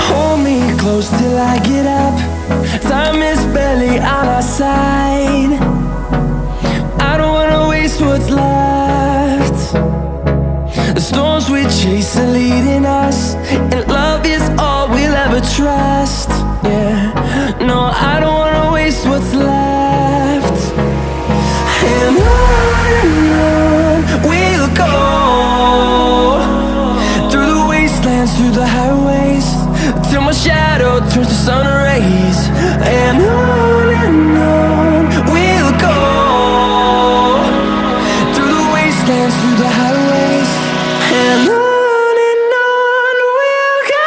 Hold me close till I get up. Time is barely on our side. I don't wanna waste what's left. The storms we chase are leading us, and love is all we'll ever trust. Yeah, no, I don't wanna waste what's left. And on we'll go, through the wastelands, through the highways, till my shadow turns to sun rays. And on we'll go, through the wastelands, through the highways, and on we'll go.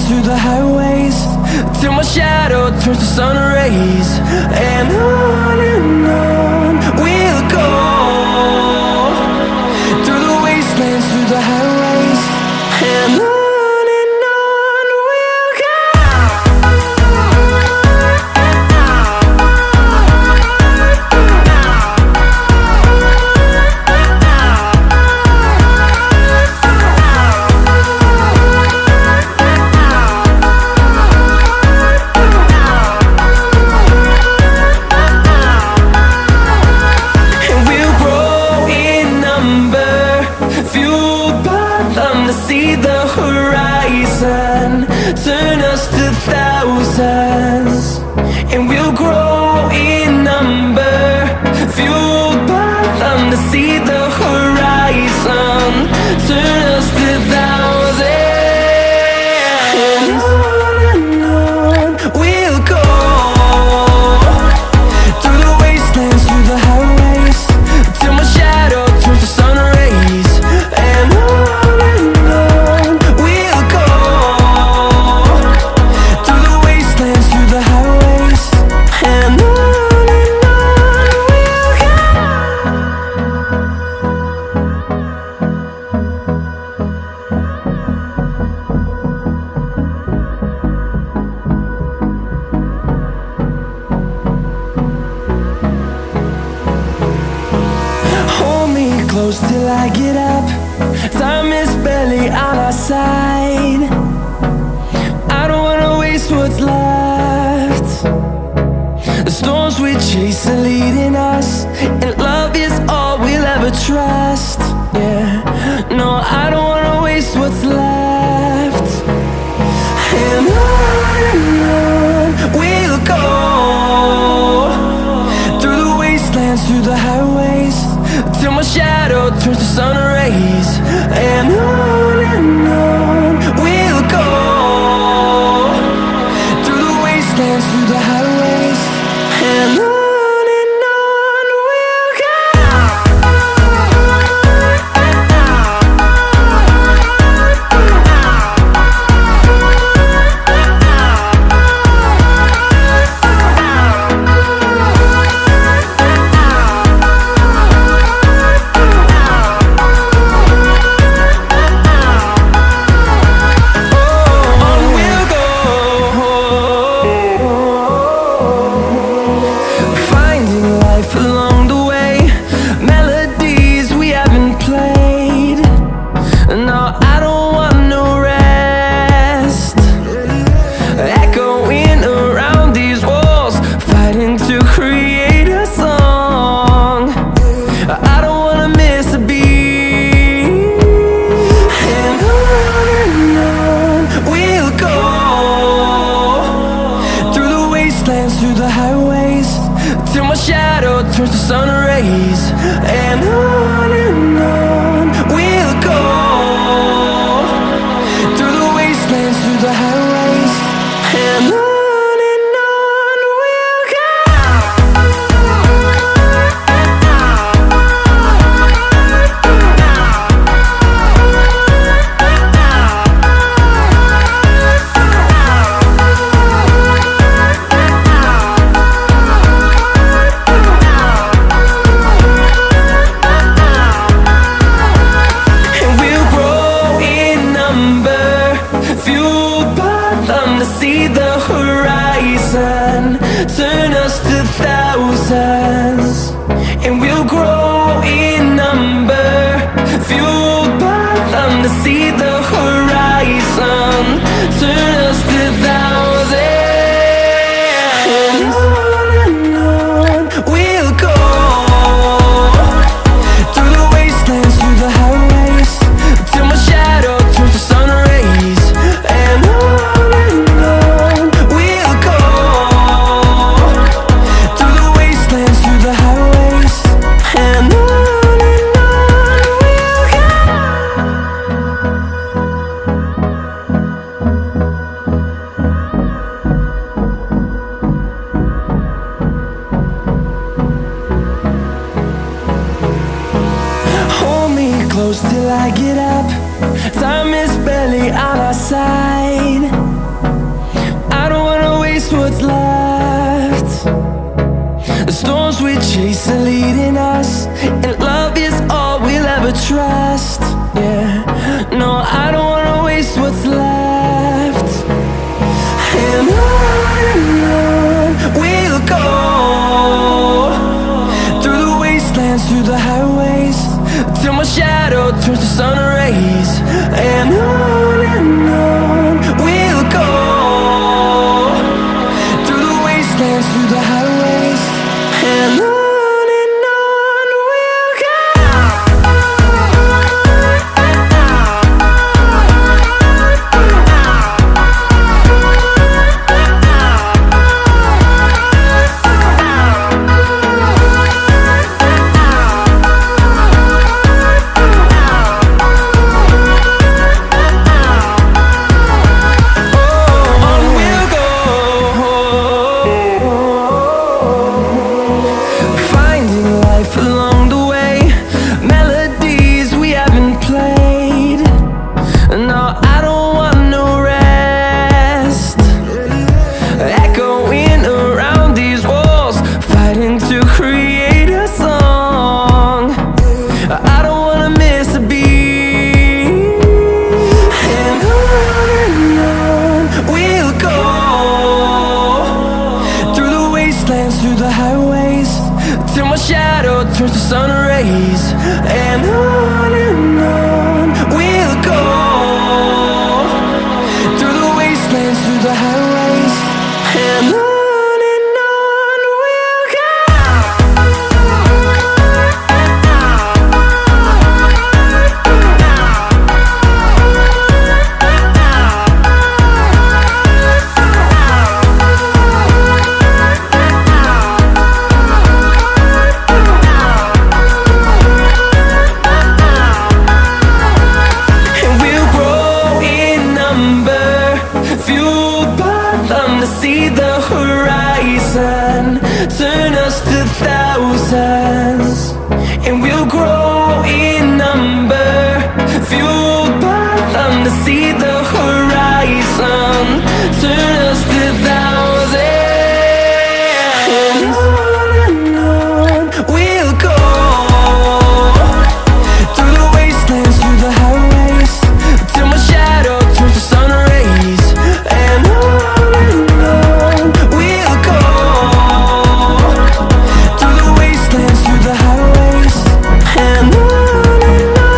Through the highways, till my shadow turns to sun rays. And on we'll go, through the wastelands, through the highways, and on we'll go. See the horizon, turn us to thousands, and we'll grow in number, fueled by them. To see the horizon, turn us to thousands, and on we'll go, through the wastelands, through the highways, till my shadow turns to sun rays. And close till I get up. Time is barely on our side. I don't wanna waste what's left. The storms we chase are leading us, and love is all we'll ever trust. Yeah, no, I don't wanna waste what's left. And on we'll go, through the wastelands, through the highways, till my shadow turns to sun rays. And on we'll go, through the wastelands, through the highways, and on we'll go. To create a song. shadow turns to sun rays. And on we'll go, through the wastelands, through the highways. And on we'll go. See the horizon, turn us to thousands, and we'll grow in number, fueled by them to see the horizon, turn us to thousands. And on we'll go, through the wastelands, through the highways, till my shadow turns to sun rays. And close till I get up. Time is barely on our side. I don't wanna waste what's left. The storms we chase are leading us, and love is all we'll ever trust. Yeah, no, I don't wanna waste what's left. And on we'll go, through the wastelands, through the highways, till my shadow turns to sun rays. And on we'll go, through the wastelands, through the highways. And on we'll go. Through the highways, till my shadow turns to sun rays. And on we'll go, through the wastelands, through the highways. And on we'll go. See the horizon, turn us to thousands, and we'll grow in number, fueled by them to see the horizon, turn us to thousands. And on we'll go, through the wastelands, through the highways, till my shadow turns to sun rays. And we'll go, through the wastelands, through the highways. And on we'll go.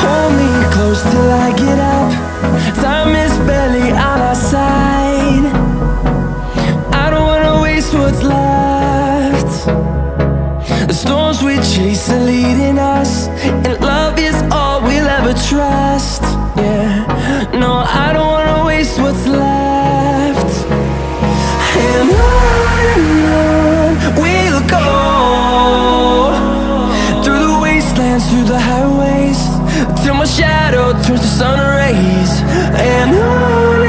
Hold me close till I get up. Time is barely on our side. I don't wanna waste what's left. The storms we chase are leading us, and love is all we'll ever trust. Yeah, no, I don't wanna waste what's left. And on dance through the highways till my shadow turns to sun rays. And on